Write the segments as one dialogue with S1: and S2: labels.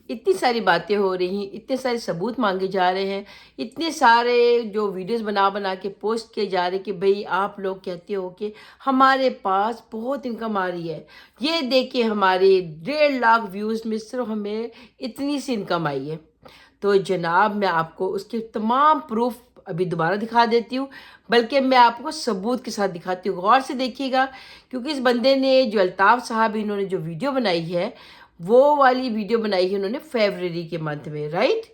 S1: اتنی ساری باتیں ہو رہی ہیں، اتنے سارے ثبوت مانگے جا رہے ہیں، اتنے سارے جو ویڈیوز بنا کے پوسٹ کیے جا رہے ہیں کہ بھئی آپ لوگ کہتے ہو کہ ہمارے پاس بہت انکم آ رہی ہے، یہ دیکھیں ہمارے 1.5 لاکھ ویوز میں صرف ہمیں اتنی سی انکم آئی ہے۔ تو جناب میں آپ کو اس کے تمام پروف ابھی دوبارہ دکھا دیتی ہوں، بلکہ میں آپ کو ثبوت کے ساتھ دکھاتی ہوں، غور سے دیکھیے گا، کیونکہ اس بندے نے جو الطاف صاحب انہوں نے جو ویڈیو بنائی ہے، وہ والی ویڈیو بنائی ہے انہوں نے فیبرری کے منتھ میں، رائٹ؟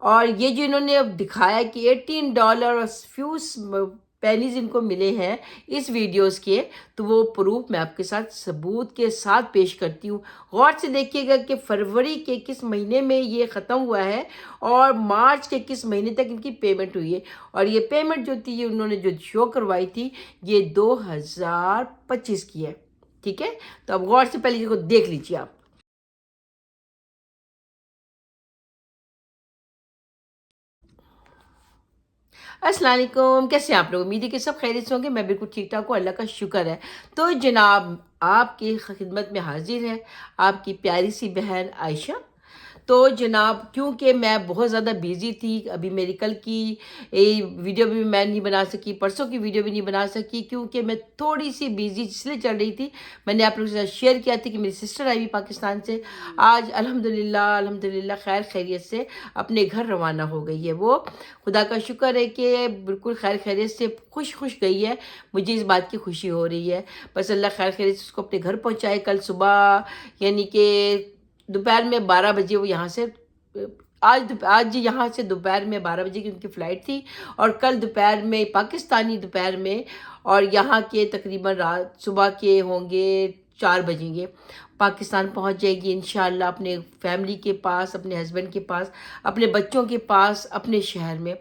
S1: اور یہ جو انہوں نے اب دکھایا کہ $18 اور فیو پینیز ان کو ملے ہیں اس ویڈیوز کے، تو وہ پروف میں آپ کے ساتھ ثبوت کے ساتھ پیش کرتی ہوں۔ غور سے دیکھیے گا کہ فروری کے کس مہینے میں یہ ختم ہوا ہے اور مارچ کے کس مہینے تک ان کی پیمنٹ ہوئی ہے، اور یہ پیمنٹ جو تھی یہ انہوں نے جو شو کروائی تھی یہ 2025 کی ہے، ٹھیک ہے؟ تو اب غور سے پہلے یہ کو دیکھ لیجیے آپ۔ السلام علیکم، کیسے ہیں آپ لوگ؟ امید ہے کہ سب خیریت سے ہوں گے، میں بالکل ٹھیک ٹھاک ہوں، اللہ کا شکر ہے۔ تو جناب آپ کی خدمت میں حاضر ہے آپ کی پیاری سی بہن عائشہ۔ تو جناب کیونکہ میں بہت زیادہ بیزی تھی، ابھی میری کل کی ویڈیو بھی میں نہیں بنا سکی، پرسوں کی ویڈیو بھی نہیں بنا سکی، کیونکہ میں تھوڑی سی بیزی اس لیے چل رہی تھی۔ میں نے آپ لوگوں کے ساتھ شیئر کیا تھا کہ میری سسٹر آئی ہوئی پاکستان سے، آج الحمدللہ خیر خیریت سے اپنے گھر روانہ ہو گئی ہے۔ وہ خدا کا شکر ہے کہ بالکل خیر خیریت سے خوش گئی ہے، مجھے اس بات کی خوشی ہو رہی ہے۔ بس اللہ خیر خیریت سے اس کو اپنے گھر پہنچائے۔ کل صبح یعنی کہ دوپہر میں 12 بجے وہ یہاں سے آج یہاں سے دوپہر میں 12 بجے کی ان کی فلائٹ تھی، اور کل دوپہر میں پاکستانی دوپہر میں، اور یہاں کے تقریباً رات صبح کے ہوں گے 4 بجیں گے، پاکستان پہنچ جائے گی انشاءاللہ اپنے فیملی کے پاس، اپنے ہسبینڈ کے پاس، اپنے بچوں کے پاس، اپنے شہر میں۔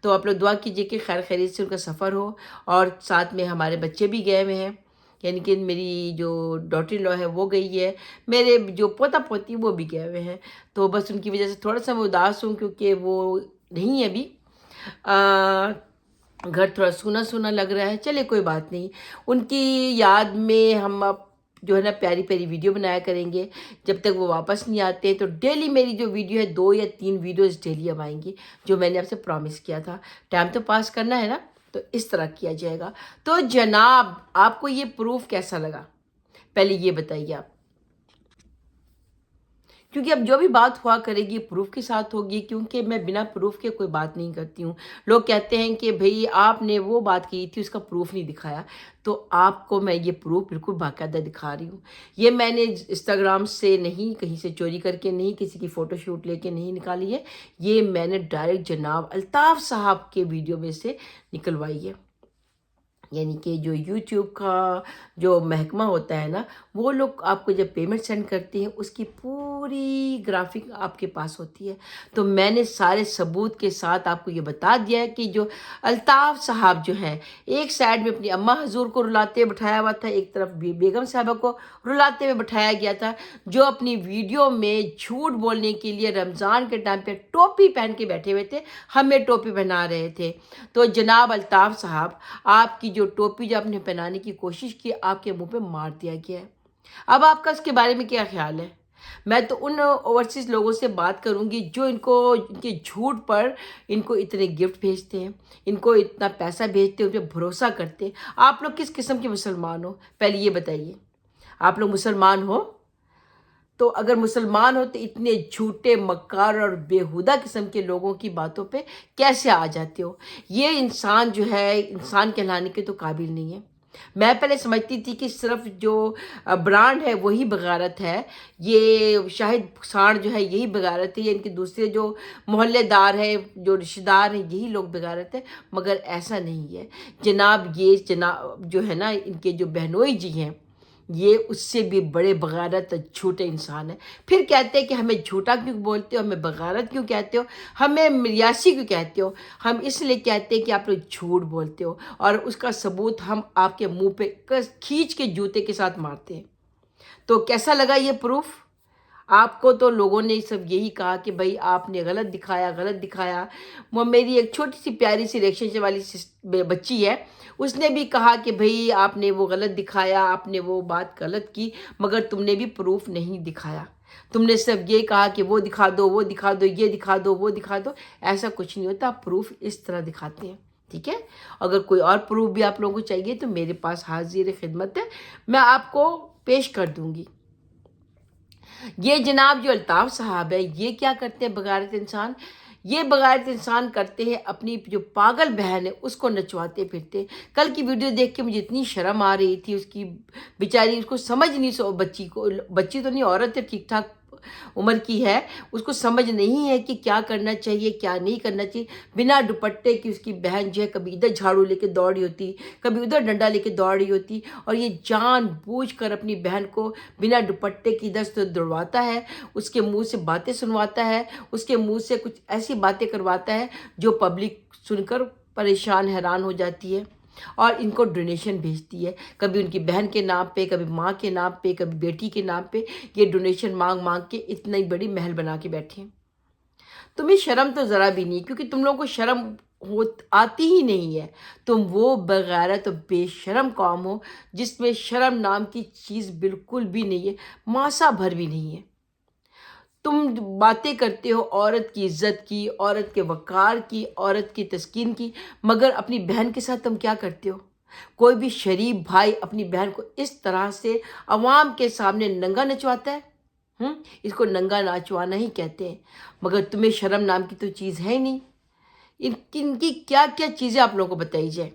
S1: تو آپ لوگ دعا کیجئے کہ خیر خیریت سے ان کا سفر ہو، اور ساتھ میں ہمارے بچے بھی گئے ہوئے ہیں، یعنی کہ میری جو ڈاٹر ان لا ہے وہ گئی ہے، میرے جو پوتا پوتی وہ بھی گئے ہوئے ہیں۔ تو بس ان کی وجہ سے تھوڑا سا میں اداس ہوں، کیونکہ وہ نہیں ہے ابھی، گھر تھوڑا سونا سونا لگ رہا ہے۔ چلے کوئی بات نہیں، ان کی یاد میں ہم اب جو ہے نا پیاری پیاری ویڈیو بنایا کریں گے جب تک وہ واپس نہیں آتے۔ تو ڈیلی میری جو ویڈیو ہے 2 یا 3 ویڈیوز ڈیلی اب آئیں گی، جو میں نے آپ سے پرومس کیا تھا۔ ٹائم تو پاس کرنا ہے نا، تو اس طرح کیا جائے گا۔ تو جناب آپ کو یہ پروف کیسا لگا پہلے یہ بتائیے آپ، کیونکہ اب جو بھی بات ہوا کرے گی پروف کے ساتھ ہوگی، کیونکہ میں بنا پروف کے کوئی بات نہیں کرتی ہوں۔ لوگ کہتے ہیں کہ بھئی آپ نے وہ بات کی تھی اس کا پروف نہیں دکھایا، تو آپ کو میں یہ پروف بالکل باقاعدہ دکھا رہی ہوں۔ یہ میں نے انسٹاگرام سے نہیں، کہیں سے چوری کر کے نہیں، کسی کی فوٹو شوٹ لے کے نہیں نکالی ہے، یہ میں نے ڈائریکٹ جناب الطاف صاحب کے ویڈیو میں سے نکلوائی ہے۔ یعنی کہ جو یوٹیوب کا جو محکمہ ہوتا ہے نا، وہ لوگ آپ کو جب پیمنٹ سینڈ کرتے ہیں اس کی پوری گرافک آپ کے پاس ہوتی ہے۔ تو میں نے سارے ثبوت کے ساتھ آپ کو یہ بتا دیا ہے کہ جو الطاف صاحب جو ہیں، ایک سائڈ میں اپنی اماں حضور کو رلاتے بٹھایا ہوا تھا، ایک طرف بیگم صاحبہ کو رلاتے ہوئے بٹھایا گیا تھا، جو اپنی ویڈیو میں جھوٹ بولنے کے لیے رمضان کے ٹائم پہ ٹوپی پہن کے بیٹھے ہوئے تھے، ہمیں ٹوپی پہنا رہے تھے۔ تو جناب الطاف صاحب آپ کی جو ٹوپی جو آپ نے پہنانے کی کوشش کی، آپ کے منہ پہ مار دیا گیا ہے۔ اب آپ کا اس کے بارے میں کیا خیال ہے؟ میں تو ان اوورسیز لوگوں سے بات کروں گی جو ان کے جھوٹ پر ان کو اتنے گفٹ بھیجتے ہیں، ان کو اتنا پیسہ بھیجتے ہیں، ان پہ بھروسہ کرتے ہیں۔ آپ لوگ کس قسم کے مسلمان ہو پہلے یہ بتائیے؟ آپ لوگ مسلمان ہو؟ تو اگر مسلمان ہو تو اتنے جھوٹے مکار اور بیہودہ قسم کے لوگوں کی باتوں پہ کیسے آ جاتے ہو؟ یہ انسان جو ہے انسان کہلانے کے تو قابل نہیں ہے۔ میں پہلے سمجھتی تھی کہ صرف جو برانڈ ہے وہی بغارت ہے، یہ شاہد سانڈ جو ہے یہی بغارت ہے، یا ان کے دوسرے جو محلے دار ہیں، جو رشتہ دار ہیں، یہی لوگ بغارت ہے، مگر ایسا نہیں ہے جناب۔ یہ جناب جو ہے نا ان کے جو بہنوئی جی ہیں، یہ اس سے بھی بڑے بغارت جھوٹے انسان ہیں۔ پھر کہتے ہیں کہ ہمیں جھوٹا کیوں بولتے ہو، ہمیں بغارت کیوں کہتے ہو، ہمیں مریاسی کیوں کہتے ہو؟ ہم اس لیے کہتے ہیں کہ آپ لوگ جھوٹ بولتے ہو، اور اس کا ثبوت ہم آپ کے منہ پہ کھینچ کے جوتے کے ساتھ مارتے ہیں۔ تو کیسا لگا یہ پروف آپ کو؟ تو لوگوں نے سب یہی کہا کہ بھئی آپ نے غلط دکھایا۔ وہ میری ایک چھوٹی سی پیاری سی ریلیشن والی بچی ہے، اس نے بھی کہا کہ بھئی آپ نے وہ غلط دکھایا، آپ نے وہ بات غلط کی، مگر تم نے بھی پروف نہیں دکھایا۔ तुमने सिर्फ ये कहा कि वो दिखा दो, वो दिखा दो, ये दिखा दो, वो दिखा दो, ऐसा कुछ नहीं होता। प्रूफ इस तरह दिखाते हैं, ठीक है। अगर कोई और प्रूफ भी आप लोगों को चाहिए तो मेरे पास हाजिर खिदमत है, मैं आपको पेश कर दूंगी। ये जनाब जो अल्ताफ़ साहब है, ये क्या करते हैं बग़ैरत इंसान? ये बग़ैरत इंसान करते हैं अपनी जो पागल बहन है उसको नचवाते फिरते। कल की वीडियो देख के मुझे इतनी शर्म आ रही थी, उसकी बेचारी, उसको समझ नहीं, सो बच्ची को, बच्ची तो नहीं, औरत है, ठीक ठाक उम्र की है, उसको समझ नहीं है कि क्या करना चाहिए क्या नहीं करना चाहिए। बिना दुपट्टे की उसकी बहन जो है कभी इधर झाड़ू लेके दौड़ रही होती, कभी उधर डंडा लेके दौड़ रही होती, और ये जानबूझकर अपनी बहन को बिना दुपट्टे की इधर से दौड़वाता है, उसके मुंह से बातें सुनवाता है, उसके मुंह से कुछ ऐसी बातें करवाता है जो पब्लिक सुनकर परेशान हैरान हो जाती है और इनको डोनेशन भेजती है, कभी उनकी बहन के नाम पे, कभी माँ के नाम पे, कभी बेटी के नाम पे। ये डोनेशन मांग मांग के इतनी बड़ी महल बना के बैठे हैं। तुम्हें शर्म तो ज़रा भी नहीं, क्योंकि तुम लोगों को शर्म हो आती ही नहीं है। तुम वो बगैरत और बेशरम कौम हो जिसमें शर्म नाम की चीज़ बिल्कुल भी नहीं है, मासा भर भी नहीं है। तुम बातें करते हो औरत की इज्जत की, औरत के वक़ार की, औरत की तस्कीन की, मगर अपनी बहन के साथ तुम क्या करते हो? कोई भी शरीफ भाई अपनी बहन को इस तरह से अवाम के सामने नंगा नचवाता है? इसको नंगा नाचवाना ही कहते हैं। मगर तुम्हें शर्म नाम की तो चीज़ है ही नहीं। इनकी क्या क्या चीज़ें आप लोगों को बताई जाए।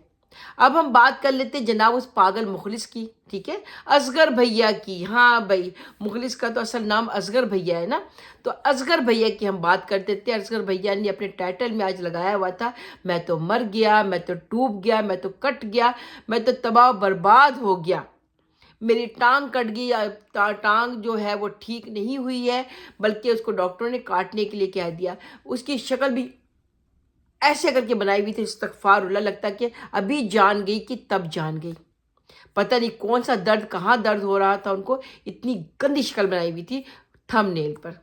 S1: अब हम बात कर लेते हैं जनाब उस पागल मुखलिस की, ठीक है, असगर भैया की। हाँ भाई, मुखलिस का तो असल नाम असगर भैया है ना, तो असगर भैया की हम बात कर देते हैं। असगर भैया ने अपने टाइटल में आज लगाया हुआ था, मैं तो मर गया, मैं तो टूट गया, मैं तो कट गया, मैं तो तबाह बर्बाद हो गया, मेरी टांग कट गई, टांग जो है वो ठीक नहीं हुई है, बल्कि उसको डॉक्टरों ने काटने के लिए कह दिया। उसकी शक्ल भी ऐसे करके बनाई हुई थी, इस्तगफारुल्लाह, लगता कि अभी जान गई कि तब जान गई। पता नहीं कौन सा दर्द, कहाँ दर्द हो रहा था उनको, इतनी गंदी शक्ल बनाई हुई थी थंबनेल पर।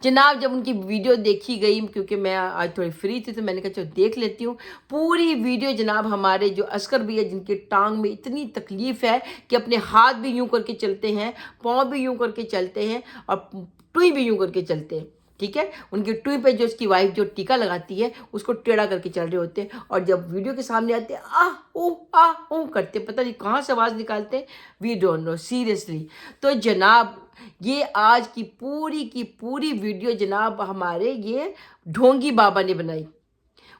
S1: जनाब जब उनकी वीडियो देखी गई, क्योंकि मैं आज थोड़ी फ्री थी तो मैंने कहा चलो देख लेती हूँ पूरी वीडियो। जनाब हमारे जो असगर भैया, जिनके टांग में इतनी तकलीफ़ है कि अपने हाथ भी यूं करके चलते हैं, पाँव भी यूं करके चलते हैं, और टुई भी यूं करके चलते हैं, ठीक है। उनकी टुई पे जो उसकी वाइफ जो टीका लगाती है उसको टेढ़ा करके चल रहे होते हैं, और जब वीडियो के सामने आते हैं आ ओ करते, पता नहीं कहाँ से आवाज़ निकालते हैं, वी डोंट नो सीरियसली। तो जनाब ये आज की पूरी वीडियो जनाब हमारे ये ढोंगी बाबा ने बनाई।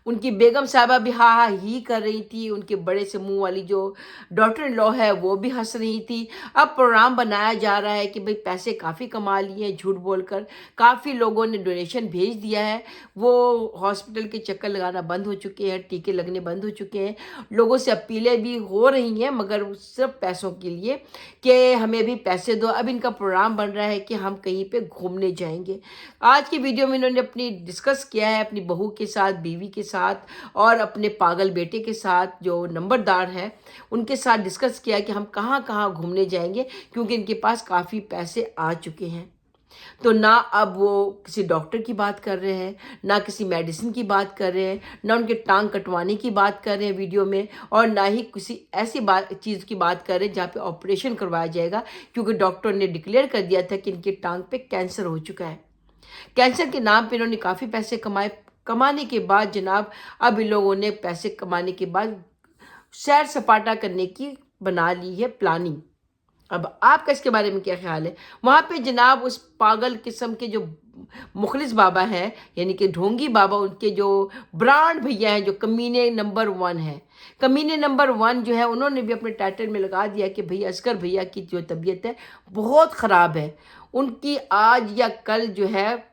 S1: उनकी बेगम साहिबा भी हा हा ही कर रही थी, उनके बड़े से मुंह वाली जो डॉटर इन लॉ है वो भी हंस रही थी। अब प्रोग्राम बनाया जा रहा है कि भाई पैसे काफ़ी कमा लिए हैं झूठ बोलकर, काफ़ी लोगों ने डोनेशन भेज दिया है, वो हॉस्पिटल के चक्कर लगाना बंद हो चुके हैं, टीके लगने बंद हो चुके हैं, लोगों से अपीलें भी हो रही हैं, मगर सिर्फ पैसों के लिए कि हमें भी पैसे दो। अब इनका प्रोग्राम बन रहा है कि हम कहीं पे घूमने जाएंगे। आज की वीडियो में इन्होंने अपनी डिस्कस किया है अपनी बहू के साथ, बीवी के साथ, और अपने पागल बेटे के साथ जो नंबरदार है उनके साथ डिस्कस किया कि हम कहाँ कहाँ घूमने जाएंगे, क्योंकि इनके पास काफ़ी पैसे आ चुके हैं। तो ना अब वो किसी डॉक्टर की बात कर रहे हैं, ना किसी मेडिसिन की बात कर रहे हैं, ना उनके टांग कटवाने की बात कर रहे हैं वीडियो में, और ना ही किसी ऐसी बात चीज़ की बात कर रहे हैं जहाँ पे ऑपरेशन करवाया जाएगा, क्योंकि डॉक्टर ने डिक्लेयर कर दिया था कि इनकी टांग पे कैंसर हो चुका है। कैंसर के नाम पे इन्होंने काफ़ी पैसे कमाए, कमाने के बाद जनाब अब इन लोगों ने पैसे कमाने के बाद सैर सपाटा करने की बना ली है प्लानिंग। अब आपका इसके बारे में क्या ख्याल है? वहाँ पे जनाब उस पागल किस्म के जो मुखलिस बाबा हैं, यानी कि ढोंगी बाबा, उनके जो ब्रांड भैया हैं, जो कमीने नंबर 1 है, कमीने नंबर 1 जो है, उन्होंने भी अपने टाइटल में लगा दिया कि भैया असगर भैया की जो तबीयत है बहुत ख़राब है, उनकी आज या कल जो है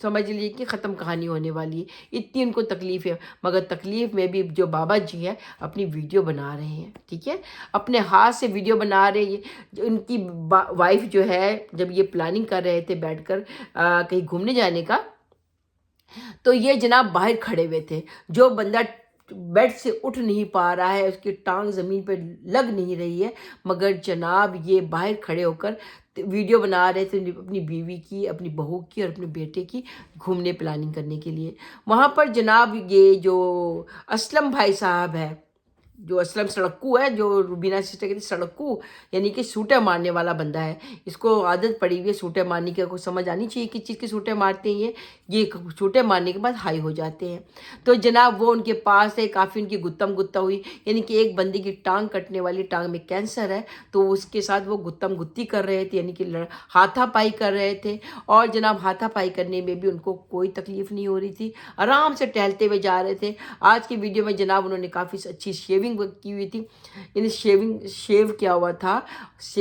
S1: समझ लीजिए कि ख़त्म कहानी होने वाली है, इतनी उनको तकलीफ़ है। मगर तकलीफ़ में भी जो बाबा जी हैं अपनी वीडियो बना रहे हैं, ठीक है, अपने हाथ से वीडियो बना रहे हैं। उनकी वाइफ जो है जब ये प्लानिंग कर रहे थे बैठकर कहीं घूमने जाने का, तो ये जनाब बाहर खड़े हुए थे। जो बंदा बेड से उठ नहीं पा रहा है, उसकी टांग ज़मीन पे लग नहीं रही है, मगर जनाब ये बाहर खड़े होकर वीडियो बना रहे थे अपनी बीवी की, अपनी बहू की और अपने बेटे की घूमने प्लानिंग करने के लिए। वहाँ पर जनाब ये जो असलम भाई साहब है, जो असलम सड़क्कू है, जो रुबीना सिस्टर कहती सड़क्कू, यानी कि सूटे मारने वाला बंदा है। इसको आदत पड़ी हुई है सूटे मारने की, को समझ आनी चाहिए किस चीज़ की सूटे मारते हैं ये सूटे मारने के बाद हाई हो जाते हैं। तो जनाब वो उनके पास है, काफ़ी उनकी गुत्तम गुत्ता हुई, यानी कि एक बंदे की टांग कटने वाली, टांग में कैंसर है, तो उसके साथ वो गुत्तम गुत्ती कर रहे थे, यानी कि हाथापाई कर रहे थे। और जनाब हाथापाई करने में भी उनको कोई तकलीफ़ नहीं हो रही थी, आराम से टहलते हुए जा रहे थे। आज की वीडियो में जनाब उन्होंने काफ़ी अच्छी शेविंग की हुई थी, यानी शेव किया हुआ था।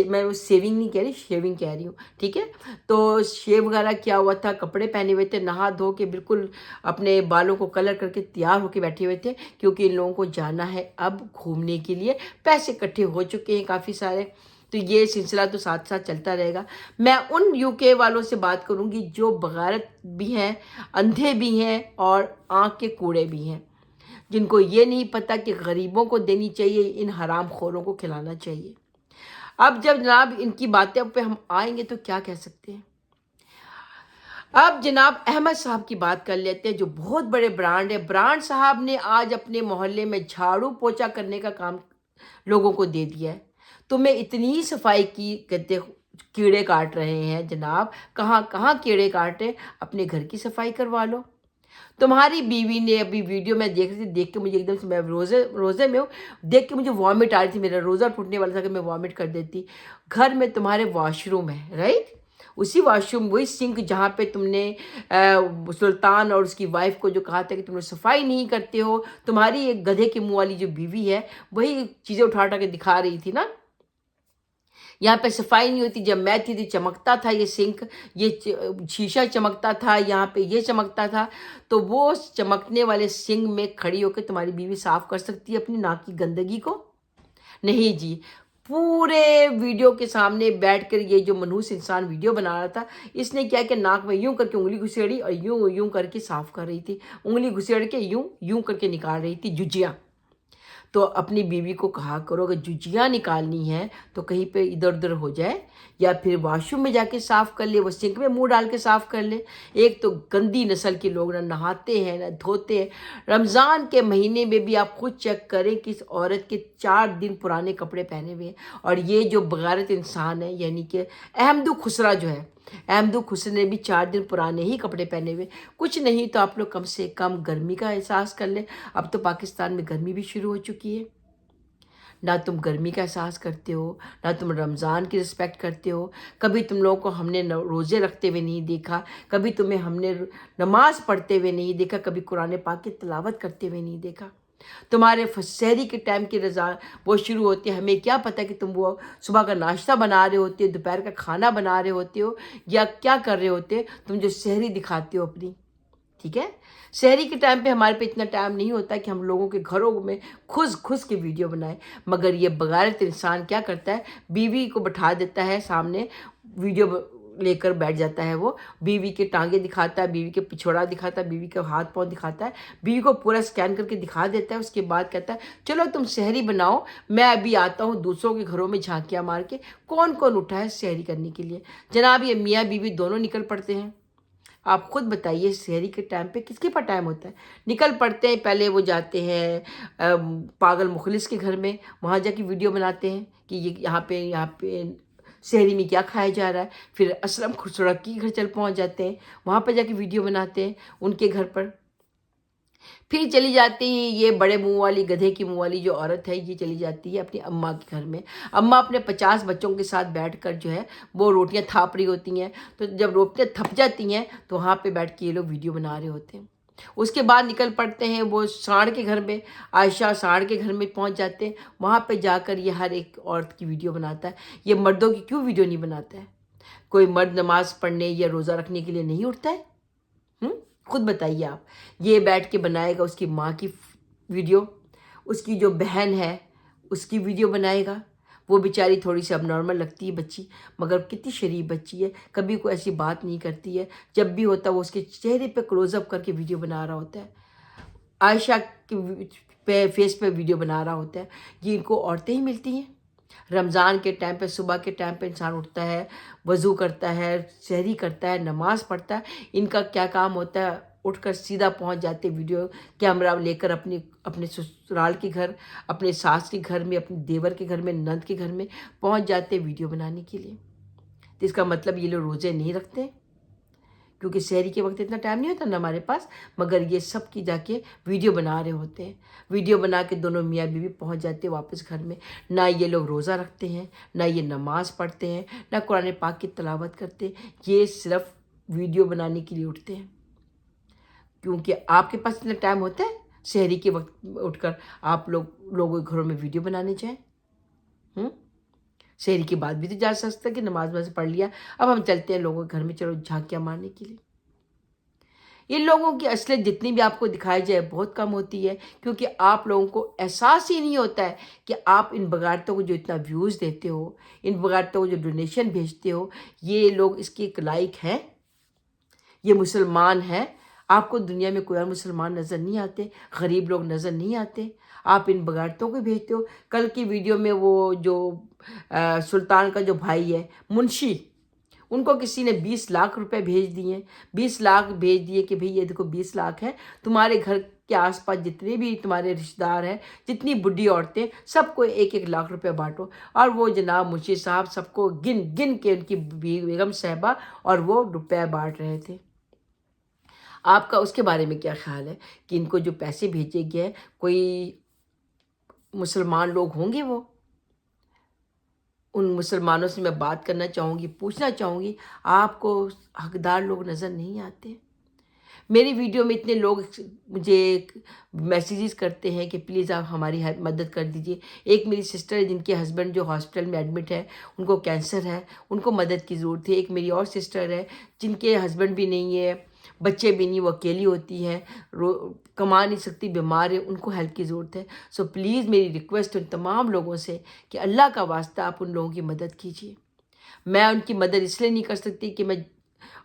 S1: मैं वो सेविंग नहीं कह रही, शेविंग कह रही हूँ, ठीक है। तो शेव वगैरह किया हुआ था, कपड़े पहने हुए थे, नहा धो के बिल्कुल अपने बालों को कलर करके तैयार होके बैठे हुए थे, क्योंकि इन लोगों को जाना है अब घूमने के लिए। पैसे इकट्ठे हो चुके हैं काफ़ी सारे, तो ये सिलसिला तो साथ साथ चलता रहेगा। मैं उन यूके वालों से बात करूंगी जो बगारत भी हैं, अंधे भी हैं और आँख के कूड़े भी हैं, जिनको ये नहीं पता कि गरीबों को देनी चाहिए, इन हराम खोरों को खिलाना चाहिए। अब जब जनाब इनकी बातें पे हम आएंगे तो क्या कह सकते हैं। अब जनाब अहमद साहब की बात कर लेते हैं, जो बहुत बड़े ब्रांड है। ब्रांड साहब ने आज अपने मोहल्ले में झाड़ू पोछा करने का काम लोगों को दे दिया है। तो मैं इतनी ही सफाई की कहते कीड़े काट रहे हैं जनाब, कहाँ कहाँ कीड़े काटे, अपने घर की सफाई करवा लो। तुम्हारी बीवी ने अभी वीडियो में देख रही थी, देख के मुझे एकदम से, मैं रोज़े में हूँ, देख के मुझे वॉमिट आ रही थी, मेरा रोज़ा टूटने वाला था कि मैं वॉमिट कर देती। घर में तुम्हारे वॉशरूम है, राइट, उसी वॉशरूम, वही सिंक जहाँ पे तुमने सुल्तान और उसकी वाइफ को जो कहा था कि तुम लोग सफाई नहीं करते हो, तुम्हारी एक गधे के मुंह वाली जो बीवी है वही चीज़ें उठा उठा के दिखा रही थी ना। यहाँ पे सफाई नहीं होती, जब मैं थी चमकता था ये सिंक, ये शीशा चमकता था, यहाँ पे ये चमकता था। तो वो चमकने वाले सिंक में खड़ी होकर तुम्हारी बीवी साफ कर सकती है अपनी नाक की गंदगी को? नहीं जी। पूरे वीडियो के सामने बैठकर ये जो मनहूस इंसान वीडियो बना रहा था, इसने क्या कि नाक में यूं करके उंगली घुसेड़ी और यूं यूं करके साफ कर रही थी, उंगली घुसेड़ के यूं यूं करके निकाल रही थी जुजियाँ। तो अपनी बीवी को कहा करो अगर जुजियाँ निकालनी है तो कहीं पे इधर उधर हो जाए, या फिर वॉशरूम में जाके साफ़ कर ले, वो सिंक में मुंह डाल के साफ़ कर ले। एक तो गंदी नस्ल के लोग ना नहाते हैं ना धोते हैं। रमज़ान के महीने में भी आप खुद चेक करें कि इस औरत के 4 दिन पुराने कपड़े पहने हुए हैं। और ये जो बगारत इंसान है, यानी कि अहमदु खुसरा जो है, अहमदु खुसरे ने भी 4 दिन पुराने ही कपड़े पहने हुए। कुछ नहीं तो आप लोग कम से कम गर्मी का एहसास कर लें। अब तो पाकिस्तान में गर्मी भी शुरू हो चुकी है। ना तुम गर्मी का एहसास करते हो, ना तुम रमज़ान की रिस्पेक्ट करते हो। कभी तुम लोगों को हमने रोज़े रखते हुए नहीं देखा, कभी तुम्हें हमने नमाज़ पढ़ते हुए नहीं देखा, कभी कुरान पाक की तिलावत करते हुए नहीं देखा। तुम्हारे सहरी के टाइम की रज़ा वो शुरू होती है, हमें क्या पता कि तुम वो सुबह का नाश्ता बना रहे होते हो, दोपहर का खाना बना रहे होते हो, या क्या कर रहे होते, तुम जो सहरी दिखाते हो अपनी, ठीक है। शहरी के टाइम पे हमारे पे इतना टाइम नहीं होता कि हम लोगों के घरों में खुश खुश के वीडियो बनाए। मगर ये बगारत इंसान क्या करता है, बीवी को बैठा देता है सामने, वीडियो लेकर बैठ जाता है। वो बीवी के टांगे दिखाता है, बीवी के पिछोड़ा दिखाता है, बीवी के हाथ पांव दिखाता है, बीवी को पूरा स्कैन करके दिखा देता है। उसके बाद कहता है चलो तुम शहरी बनाओ, मैं अभी आता हूँ दूसरों के घरों में झांकियाँ मार के। कौन कौन उठा है शहरी करने के लिए? जनाब ये मियाँ बीवी दोनों निकल पड़ते हैं। आप खुद बताइए शहरी के टाइम पे किसके पास टाइम होता है? निकल पड़ते हैं, पहले वो जाते हैं पागल मुखलिस के घर में, वहाँ जाके वीडियो बनाते हैं कि ये यहाँ पे शहरी में क्या खाया जा रहा है। फिर असलम खुसरा के घर चल पहुँच जाते हैं, वहाँ पर जाके वीडियो बनाते हैं उनके घर पर। फिर चली जाती है ये बड़े मुंह वाली, गधे की मुंह वाली जो औरत है, ये चली जाती है अपनी अम्मा के घर में। अम्मा अपने 50 बच्चों के साथ बैठकर जो है वो रोटियां थाप रही होती हैं। तो जब रोटियां थप जाती हैं तो वहाँ पे बैठ के ये लोग वीडियो बना रहे होते हैं। उसके बाद निकल पड़ते हैं वो साड़ के घर में, आयशा साड़ के घर में पहुँच जाते हैं। वहाँ पर जाकर ये हर एक औरत की वीडियो बनाता है। ये मर्दों की क्यों वीडियो नहीं बनाता है? कोई मर्द नमाज पढ़ने या रोज़ा रखने के लिए नहीं उठता है? खुद बताइए आप। ये बैठ के बनाएगा उसकी माँ की वीडियो, उसकी जो बहन है उसकी वीडियो बनाएगा। वो बेचारी थोड़ी सी अब नॉर्मल लगती है बच्ची, मगर कितनी शरीफ बच्ची है, कभी कोई ऐसी बात नहीं करती है। जब भी होता है वो उसके चेहरे पे क्लोजअप करके वीडियो बना रहा होता है, आयशा के फेस पे वीडियो बना रहा होता है। ये इनको औरतें ही मिलती हैं। रमज़ान के टाइम पे, सुबह के टाइम पे इंसान उठता है, वज़ू करता है, सहरी करता है, नमाज़ पढ़ता है। इनका क्या काम होता है? उठ कर सीधा पहुंच जाते वीडियो कैमरा लेकर अपने ससुराल के घर, अपने सास के घर में, अपने देवर के घर में, नंद के घर में पहुंच जाते वीडियो बनाने के लिए। तो इसका मतलब ये लोग रोज़े नहीं रखते, क्योंकि शहरी के वक्त इतना टाइम नहीं होता ना हमारे पास, मगर ये सब की जाके वीडियो बना रहे होते हैं। वीडियो बना के दोनों मियाँ बीवी पहुंच जाते हैं वापस घर में। ना ये लोग रोज़ा रखते हैं, ना ये नमाज़ पढ़ते हैं, ना कुरान पाक की तिलावत करते हैं। ये सिर्फ वीडियो बनाने के लिए उठते हैं। क्योंकि आपके पास इतना टाइम होता है शहरी के वक्त उठकर आप लोगों के घरों में वीडियो बनाने जाएं? शहरी की बात भी तो जा सकता कि नमाज वमाज पढ़ लिया, अब हम चलते हैं लोगों के घर में, चलो झांकियाँ मारने के लिए। इन लोगों की असलियत जितनी भी आपको दिखाई जाए बहुत कम होती है, क्योंकि आप लोगों को एहसास ही नहीं होता है कि आप इन बगाड़तों को जो इतना व्यूज़ देते हो, इन बगाड़तों को जो डोनेशन भेजते हो, ये लोग इसके एक लायक हैं? ये मुसलमान हैं? आपको दुनिया में कोई और मुसलमान नज़र नहीं आते, गरीब लोग नज़र नहीं आते? आप इन बगाड़तों को भेजते हो। कल की वीडियो में वो जो सुल्तान का जो भाई है मुंशी, उनको किसी ने 20 लाख रुपए भेज दिए, 20 लाख भेज दिए कि भाई ये देखो 20 लाख है, तुम्हारे घर के आसपास जितने भी तुम्हारे रिश्तेदार हैं, जितनी बुढ़ी औरतें, सबको 1-1 लाख रुपए बांटो। और वो जनाब मुंशी साहब सबको गिन गिन के उनकी बेगम साहबा और वो रुपए बांट रहे थे। आपका उसके बारे में क्या ख्याल है कि इनको जो पैसे भेजे गए कोई मुसलमान लोग होंगे? वो उन मुसलमानों से मैं बात करना चाहूँगी, पूछना चाहूँगी, आपको हकदार लोग नज़र नहीं आते? मेरी वीडियो में इतने लोग मुझे मैसेजेस करते हैं कि प्लीज़ आप हमारी मदद कर दीजिए। एक मेरी सिस्टर है जिनके हस्बैंड जो हॉस्पिटल में एडमिट है, उनको कैंसर है, उनको मदद की ज़रूरत है। एक मेरी और सिस्टर है जिनके हस्बैंड भी नहीं है, बच्चे भी नहीं, वो अकेली होती हैं, कमा नहीं सकती, बीमार है, उनको हेल्प की ज़रूरत है। सो प्लीज़ मेरी रिक्वेस्ट उन तमाम लोगों से कि अल्लाह का वास्ता आप उन लोगों की मदद कीजिए। मैं उनकी मदद इसलिए नहीं कर सकती कि मैं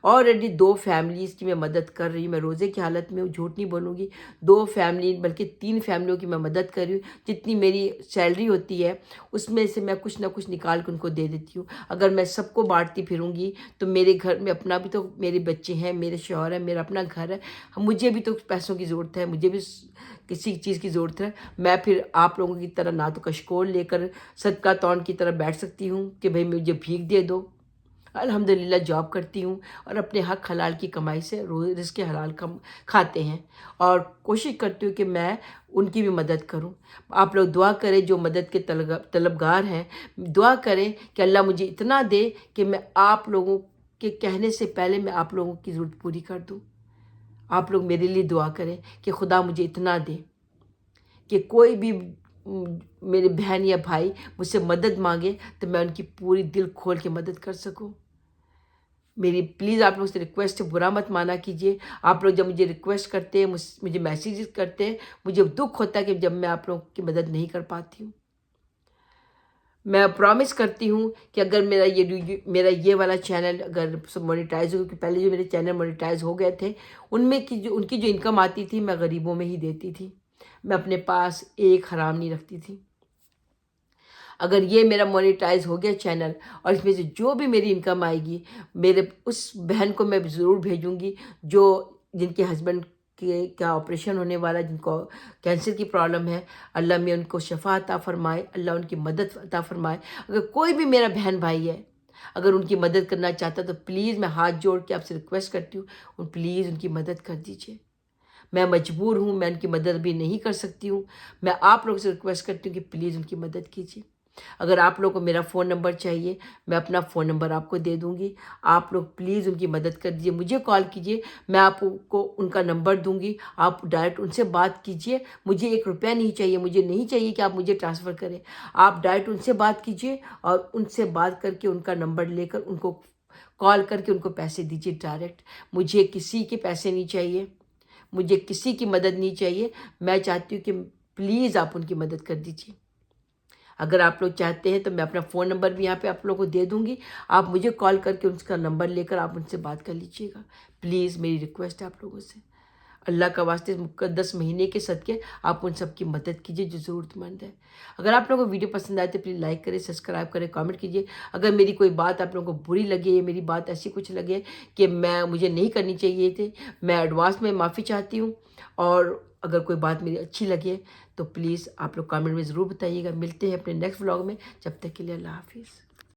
S1: ऑलरेडी 2 फैमिलीज़ की मैं मदद कर रही हूँ। मैं रोज़े की हालत में झूठ नहीं बोलूँगी। 2 फैमिली बल्कि 3 फैमिलियों की मैं मदद कर रही हूँ। जितनी मेरी सैलरी होती है उसमें से मैं कुछ ना कुछ निकाल के उनको दे देती हूँ। अगर मैं सबको बाँटती फिरूँगी तो मेरे घर में अपना भी तो मेरे बच्चे हैं, मेरे शौहर है, मेरा अपना घर है, मुझे भी तो पैसों की ज़रूरत है, मुझे भी किसी चीज़ की ज़रूरत है। मैं फिर आप लोगों की तरह ना तो कशकोल लेकर सदका तौन की तरह बैठ सकती हूँ कि भाई मुझे भीख दे दो। अल्हम्दुलिल्लाह जॉब करती हूँ और अपने हक हलाल की कमाई से रोज़ रिज़्क़ हलाल कम खाते हैं और कोशिश करती हूँ कि मैं उनकी भी मदद करूँ। आप लोग दुआ करें, जो मदद के तलबगार हैं, दुआ करें कि अल्लाह मुझे इतना दे कि मैं आप लोगों के कहने से पहले मैं आप लोगों की ज़रूरत पूरी कर दूँ। आप लोग मेरे लिए दुआ करें कि खुदा मुझे इतना दे कि कोई भी मेरे बहन या भाई मुझसे मदद मांगे तो मैं उनकी पूरी दिल खोल के मदद कर सकूं। मेरी प्लीज़ आप लोगों से रिक्वेस्ट है, बुरा मत माना कीजिए। आप लोग जब मुझे रिक्वेस्ट करते हैं, मुझे मैसेजेस करते हैं, मुझे दुख होता है कि जब मैं आप लोगों की मदद नहीं कर पाती हूँ। मैं प्रॉमिस करती हूँ कि अगर मेरा ये वाला चैनल अगर मोनेटाइज हो, क्योंकि पहले जो मेरे चैनल मोनेटाइज हो गए थे, उनमें की जो उनकी जो इनकम आती थी मैं गरीबों में ही देती थी। मैं अपने पास एक हराम नहीं रखती थी। अगर ये मेरा मोनेटाइज हो गया चैनल और इसमें से जो भी मेरी इनकम आएगी, मेरे उस बहन को मैं ज़रूर भेजूँगी जो जिनके हस्बैंड के का ऑपरेशन होने वाला, जिनको कैंसर की प्रॉब्लम है। अल्लाह में उनको शफा अता फ़रमाए, अल्लाह उनकी मदद अता फ़रमाए। अगर कोई भी मेरा बहन भाई है, अगर उनकी मदद करना चाहता तो प्लीज़ मैं हाथ जोड़ के आपसे रिक्वेस्ट करती हूँ, प्लीज़ उनकी मदद कर दीजिए। मैं मजबूर हूँ, मैं उनकी मदद भी नहीं कर सकती हूँ। मैं आप लोगों से रिक्वेस्ट करती हूँ कि प्लीज़ उनकी मदद कीजिए। अगर आप लोगों को मेरा फ़ोन नंबर चाहिए, मैं अपना फ़ोन नंबर आपको दे दूँगी। आप लोग प्लीज़ उनकी मदद कर दीजिए, मुझे कॉल कीजिए, मैं आपको उनका नंबर दूँगी, आप डायरेक्ट उनसे बात कीजिए। मुझे 1 रुपया नहीं चाहिए, मुझे नहीं चाहिए कि आप मुझे ट्रांसफ़र करें। आप डायरेक्ट उनसे बात कीजिए और उनसे बात करके उनका नंबर लेकर उनको कॉल करके उनको पैसे दीजिए डायरेक्ट। मुझे किसी के पैसे नहीं चाहिए, मुझे किसी की मदद नहीं चाहिए। मैं चाहती हूँ कि प्लीज़ आप उनकी मदद कर दीजिए। अगर आप लोग चाहते हैं तो मैं अपना फ़ोन नंबर भी यहाँ पे आप लोगों को दे दूँगी। आप मुझे कॉल करके उसका नंबर लेकर आप उनसे बात कर लीजिएगा। प्लीज़ मेरी रिक्वेस्ट है आप लोगों से। اللہ کا واسطے مقدس مہینے کے صدقے آپ ان سب کی مدد کیجیے جو ضرورت مند ہے۔ اگر آپ لوگوں کو ویڈیو پسند آئے تو پلیز لائک کریں، سبسکرائب کریں، کامنٹ کیجیے۔ اگر میری کوئی بات آپ لوگوں کو بری لگے، میری بات ایسی کچھ لگے کہ مجھے نہیں کرنی چاہیے تھے، میں ایڈوانس میں معافی چاہتی ہوں۔ اور اگر کوئی بات میری اچھی لگے تو پلیز آپ لوگ کامنٹ میں ضرور بتائیے گا۔ ملتے ہیں اپنے نیکسٹ ولاگ میں، جب تک کے لیے اللہ حافظ۔